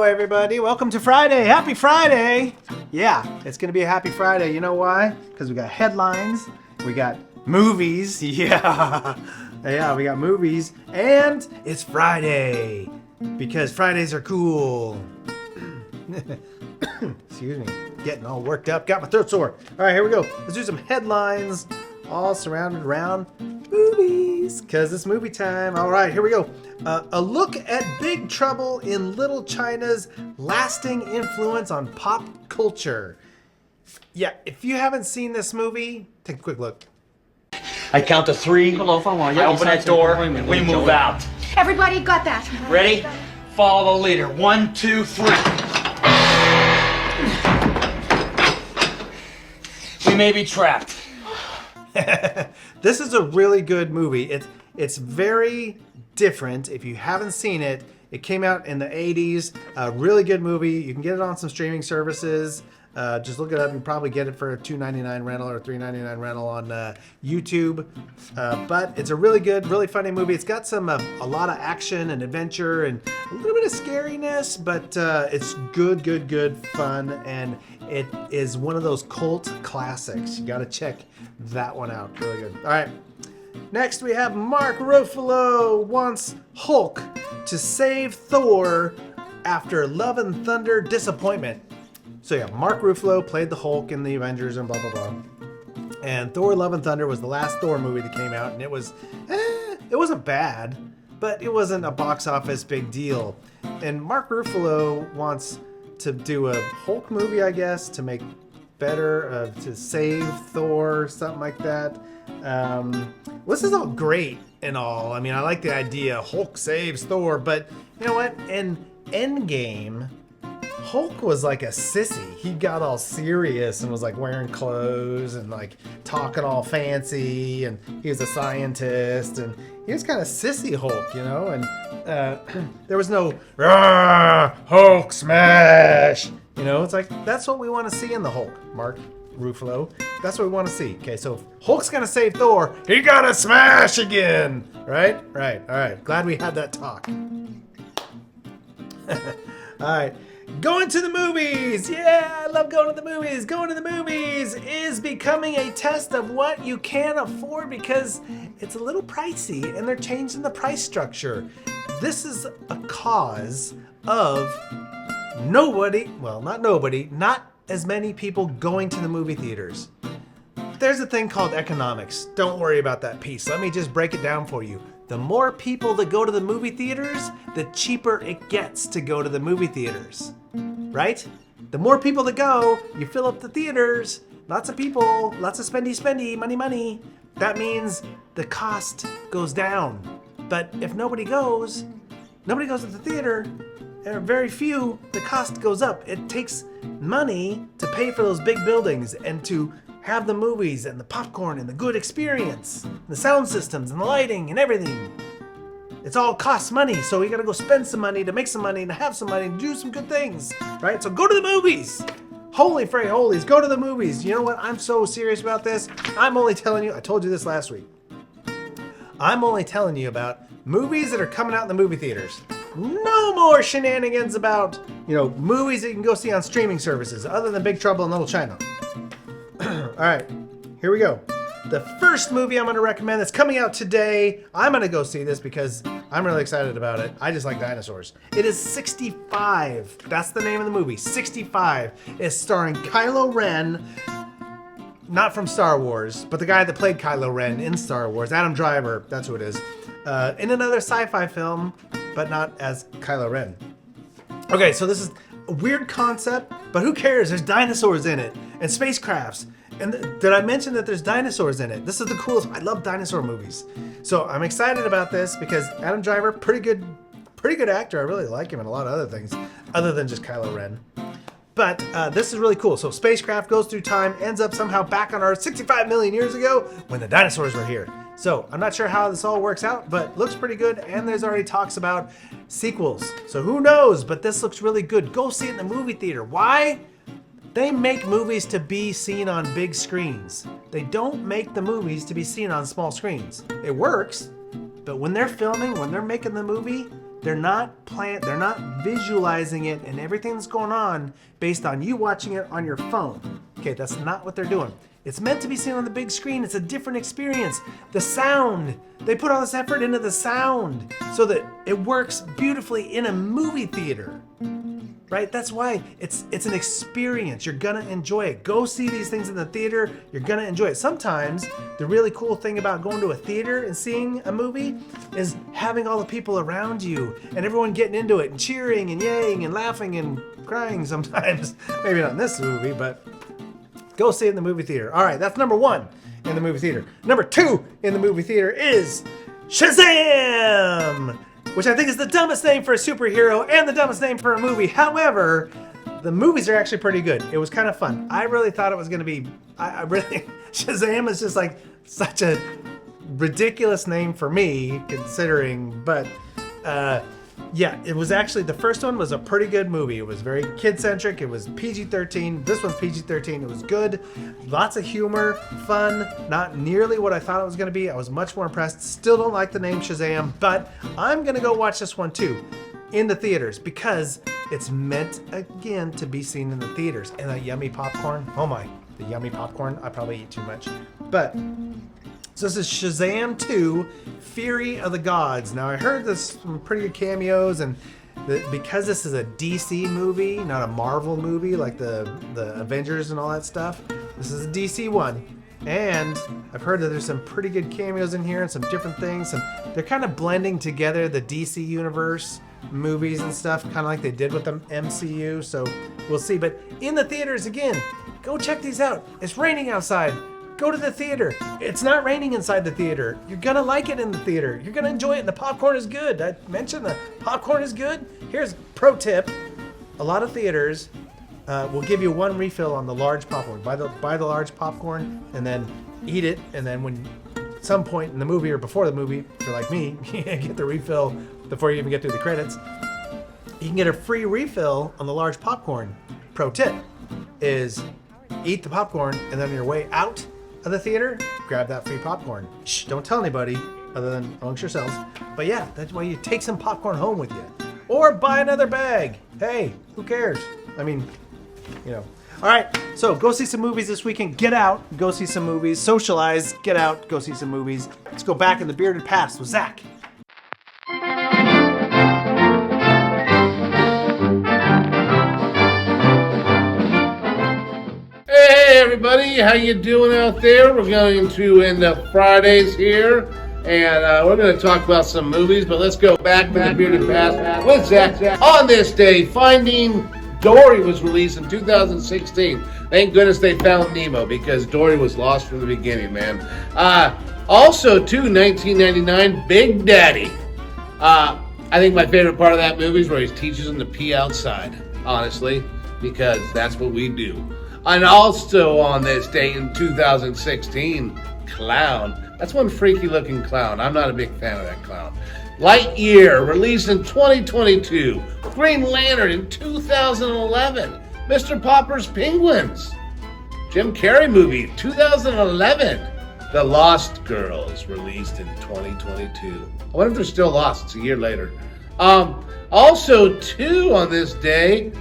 everybody. Welcome to Friday. Happy Friday. Yeah, it's going to be a happy Friday. You know why? Because we got headlines, we got movies. Yeah, we got movies. And it's Friday because Fridays are cool. Excuse me. Getting all worked up. Got my throat sore. All right, here we go. Let's do some headlines all surrounded around movies because it's movie time. All right, here we go. A look at Big Trouble in Little China's lasting influence on pop culture. Yeah, if you haven't seen this movie, take a quick look. I count to three. I open that door and we move out. Everybody got that? Ready? Follow the leader. 1, 2, 3. We may be trapped. This is a really good movie. It's very different. If you haven't seen it, it came out in the 80s. Really good movie. You can get it on some streaming services. Just look it up. You can probably get it for a $2.99 rental or $3.99 rental on YouTube. But it's a really good, really funny movie. It's got some a lot of action and adventure and a little bit of scariness, but it's good fun, and it is one of those cult classics. You got to check that one out. Really good. All right. Next, we have Mark Ruffalo wants Hulk to save Thor after Love and Thunder disappointment. So yeah, Mark Ruffalo played the Hulk in the Avengers and blah, blah, blah. And Thor Love and Thunder was the last Thor movie that came out, and it wasn't bad, but it wasn't a box office big deal. And Mark Ruffalo wants to do a Hulk movie, I guess, to make better, to save Thor, something like that. This is all great and all. I mean, I like the idea, Hulk saves Thor, but you know what? In Endgame, Hulk was like a sissy. He got all serious and was like wearing clothes and like talking all fancy, and he was a scientist, and he was kind of sissy Hulk, you know, and there was no Hulk smash. You know, it's like, that's what we want to see in the Hulk, Mark Ruffalo. That's what we want to see. Okay, so if Hulk's gonna save Thor, he gotta smash again. Right? Right. All right. Glad we had that talk. All right. Going to the movies. Yeah, I love going to the movies. Going to the movies is becoming a test of what you can afford because it's a little pricey and they're changing the price structure. This is a cause of not as many people going to the movie theaters. There's a thing called economics. Don't worry about that piece. Let me just break it down for you. The more people that go to the movie theaters, the cheaper it gets to go to the movie theaters. Right? The more people that go, you fill up the theaters. Lots of people, lots of spendy, money. That means the cost goes down. But if nobody goes to the theater, there are very few, the cost goes up. It takes money to pay for those big buildings and to have the movies and the popcorn and the good experience, and the sound systems and the lighting and everything. It's all costs money, so you gotta go spend some money to make some money and to have some money and do some good things, right? So go to the movies. Holy fray holies, go to the movies. You know what? I'm so serious about this. I'm only telling you, I told you this last week. I'm only telling you about movies that are coming out in the movie theaters. No more shenanigans about, movies that you can go see on streaming services other than Big Trouble in Little China. All right, here we go. The first movie I'm going to recommend that's coming out today, I'm going to go see this because I'm really excited about it. I just like dinosaurs. It is 65. That's the name of the movie, 65. It's starring Kylo Ren, not from Star Wars, but the guy that played Kylo Ren in Star Wars, Adam Driver, that's who it is, in another sci-fi film, but not as Kylo Ren. Okay, so this is a weird concept, but who cares? There's dinosaurs in it and spacecrafts. And did I mention that there's dinosaurs in it? This is the coolest. I love dinosaur movies. So I'm excited about this because Adam Driver, pretty good actor. I really like him in a lot of other things other than just Kylo Ren. But this is really cool. So spacecraft goes through time, ends up somehow back on Earth 65 million years ago when the dinosaurs were here. So I'm not sure how this all works out, but looks pretty good. And there's already talks about sequels. So who knows? But this looks really good. Go see it in the movie theater. Why? They make movies to be seen on big screens. They don't make the movies to be seen on small screens. It works, but when they're filming, when they're making the movie, They're not visualizing it and everything's going on based on you watching it on your phone. Okay, that's not what they're doing. It's meant to be seen on the big screen. It's a different experience. The sound, they put all this effort into the sound so that it works beautifully in a movie theater, right? That's why it's an experience. You're gonna enjoy it. Go see these things in the theater. You're gonna enjoy it. Sometimes the really cool thing about going to a theater and seeing a movie is having all the people around you and everyone getting into it and cheering and yaying and laughing and crying sometimes. Maybe not in this movie, but go see it in the movie theater. All right, that's number 1 in the movie theater. Number 2 in the movie theater is Shazam! Which I think is the dumbest name for a superhero and the dumbest name for a movie. However, the movies are actually pretty good. It was kind of fun. I really thought it was going to be, I really, Shazam is just like such a ridiculous name for me, considering, but yeah, it was actually, the first one was a pretty good movie. It was very kid-centric. It was PG-13. This one's PG-13. It was good. Lots of humor, fun, not nearly what I thought it was going to be. I was much more impressed. Still don't like the name Shazam, but I'm going to go watch this one too in the theaters because it's meant, again, to be seen in the theaters. And that yummy popcorn, oh my, the yummy popcorn. I probably eat too much. But so this is Shazam 2, Fury of the Gods. Now I heard this some pretty good cameos, and because this is a DC movie, not a Marvel movie like the Avengers and all that stuff, this is a DC one. And I've heard that there's some pretty good cameos in here and some different things. And they're kind of blending together the DC universe movies and stuff, kind of like they did with the MCU. So we'll see. But in the theaters, again, go check these out. It's raining outside. Go to the theater. It's not raining inside the theater. You're gonna like it in the theater. You're gonna enjoy it, and the popcorn is good. I mentioned the popcorn is good. Here's a pro tip. A lot of theaters will give you 1 refill on the large popcorn. Buy the large popcorn and then eat it, and then when at some point in the movie or before the movie, if you're like me, you get the refill before you even get through the credits. You can get a free refill on the large popcorn. Pro tip is eat the popcorn, and then on your way out of the theater, grab that free popcorn. Shh, don't tell anybody other than amongst yourselves. But yeah, that's why you take some popcorn home with you. Or buy another bag. Hey, who cares? I mean, you know. All right, so go see some movies this weekend. Get out, go see some movies. Socialize, get out, go see some movies. Let's go back in the bearded past with Zach. Hey everybody, how you doing out there? We're going to end up Fridays here, and we're going to talk about some movies, but let's go back to the bearded past with Zach. On this day, Finding Dory was released in 2016. Thank goodness they found Nemo, because Dory was lost from the beginning, man. Also, too, 1999, Big Daddy. I think my favorite part of that movie is where he teaches them to pee outside, honestly, because that's what we do. And also on this day in 2016, Clown. That's one freaky looking clown. I'm not a big fan of that clown. Lightyear, released in 2022. Green Lantern in 2011. Mr. Popper's Penguins. Jim Carrey movie, 2011. The Lost Girls, released in 2022. I wonder if they're still lost. It's a year later. Also, too, on this day,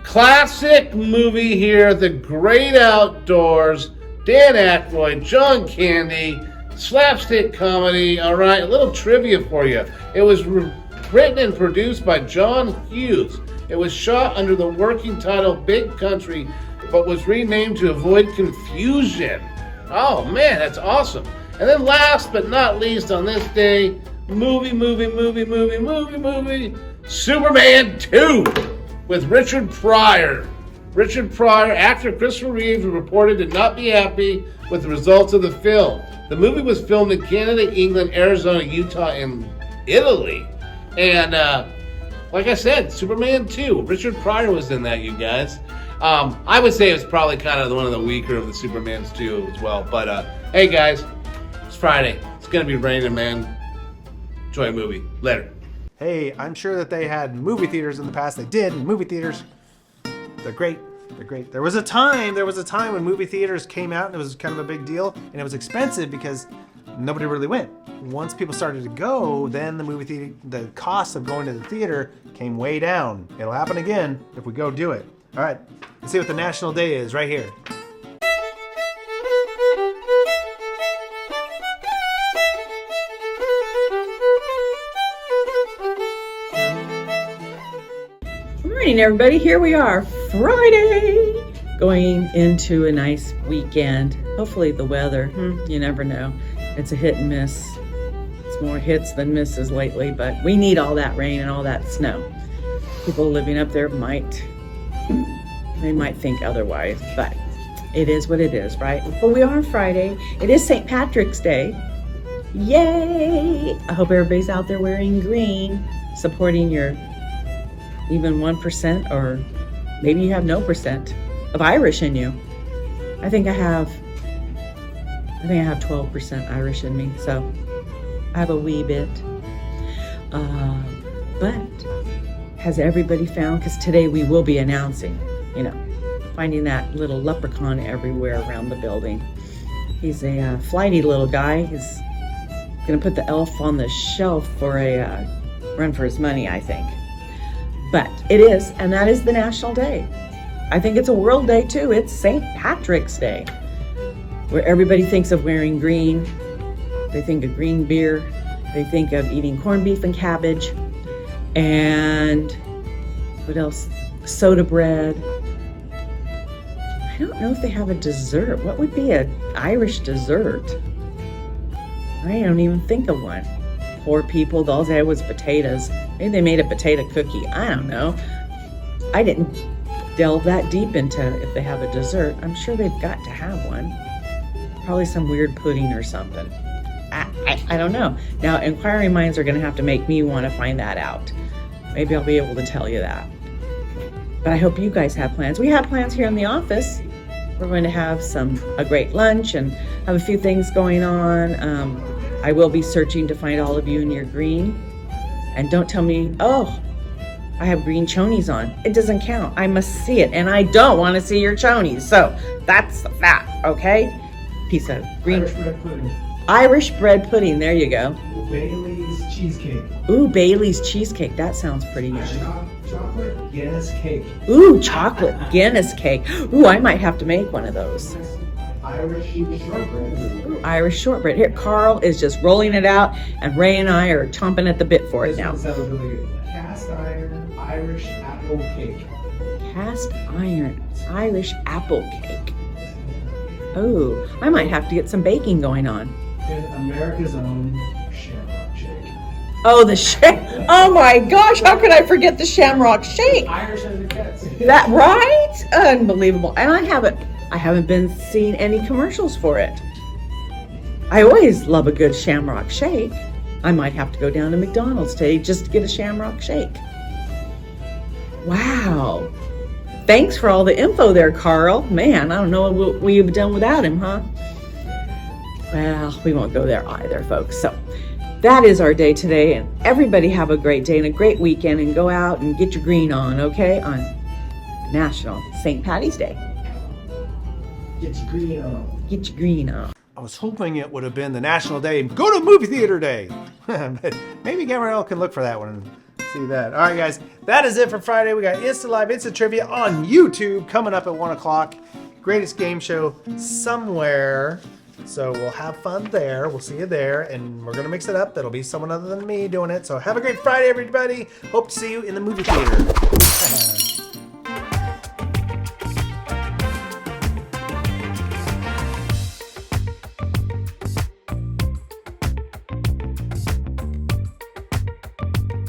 classic movie here, The Great Outdoors, Dan Aykroyd, John Candy, slapstick comedy. All right, a little trivia for you. It was written and produced by John Hughes. It was shot under the working title Big Country, but was renamed to avoid confusion. Oh man, that's awesome. And then last but not least on this day, movie, Superman 2 with Richard Pryor. Richard Pryor, actor Christopher Reeves, reported to not be happy with the results of the film. The movie was filmed in Canada, England, Arizona, Utah, and Italy. And like I said, Superman 2. Richard Pryor was in that, you guys. I would say it was probably kind of one of the weaker of the Supermans 2 as well. But hey guys, it's Friday. It's going to be raining, man. Enjoy a movie. Later. Hey, I'm sure that they had movie theaters in the past. They did. Movie theaters, they're great. They're great. There was a time when movie theaters came out and it was kind of a big deal, and it was expensive because nobody really went. Once people started to go, then the cost of going to the theater came way down. It'll happen again if we go do it. All right, let's see what the National Day is right here. Good morning, everybody. Here we are, Friday, going into a nice weekend. Hopefully the weather, you never know. It's a hit and miss. It's more hits than misses lately, but we need all that rain and all that snow. People living up there might think otherwise, but it is what it is, right? But we are on Friday. It is St. Patrick's Day. Yay! I hope everybody's out there wearing green, supporting your even 1%, or maybe you have no percent of Irish in you. I think I have 12% Irish in me, so I have a wee bit. But has everybody found, because today we will be announcing, finding that little leprechaun everywhere around the building. He's a flighty little guy. He's gonna put the elf on the shelf for a run for his money, I think. But it is, and that is the National Day. I think it's a world day too. It's St. Patrick's Day, where everybody thinks of wearing green. They think of green beer. They think of eating corned beef and cabbage. And what else? Soda bread. I don't know if they have a dessert. What would be an Irish dessert? I don't even think of one. Poor people, all they had was potatoes. Maybe they made a potato cookie. I don't know. I didn't delve that deep into if they have a dessert. I'm sure they've got to have one. Probably some weird pudding or something. I don't know. Now, inquiring minds are going to have to make me want to find that out. Maybe I'll be able to tell you that. But I hope you guys have plans. We have plans here in the office. We're going to have a great lunch and have a few things going on. I will be searching to find all of you in your green. And don't tell me, oh, I have green chonies on. It doesn't count. I must see it. And I don't want to see your chonies. So that's the fact, okay? Piece of green. Irish bread pudding. Irish bread pudding. There you go. Bailey's cheesecake. Ooh, Bailey's cheesecake. That sounds pretty good. Chocolate Guinness cake. Ooh, chocolate Guinness cake. Ooh, I might have to make one of those. Irish shortbread. Ooh, Irish shortbread. Here, Carl is just rolling it out, and Ray and I are chomping at the bit for it now. This one sounds really good. Cast iron Irish apple cake. Cast iron Irish apple cake. Oh, I might have to get some baking going on. And America's own shamrock shake. Oh, oh my gosh, how could I forget the shamrock shake? Irish as it gets. That right? Unbelievable. And I haven't been seeing any commercials for it. I always love a good shamrock shake. I might have to go down to McDonald's today just to get a shamrock shake. Wow. Thanks for all the info there, Carl. Man, I don't know what we've done without him, huh? Well, we won't go there either, folks. So that is our day today, and everybody have a great day and a great weekend, and go out and get your green on, okay? On National St. Patty's Day. Get your green on. Get your green on. I was hoping it would have been the National Day, go to movie theater day. But maybe Gabrielle can look for that one and see that. All right, guys, that is it for Friday. We got Insta Live, Insta Trivia on YouTube coming up at 1 o'clock. Greatest game show somewhere. So we'll have fun there. We'll see you there, and we're going to mix it up. That'll be someone other than me doing it. So have a great Friday, everybody. Hope to see you in the movie theater.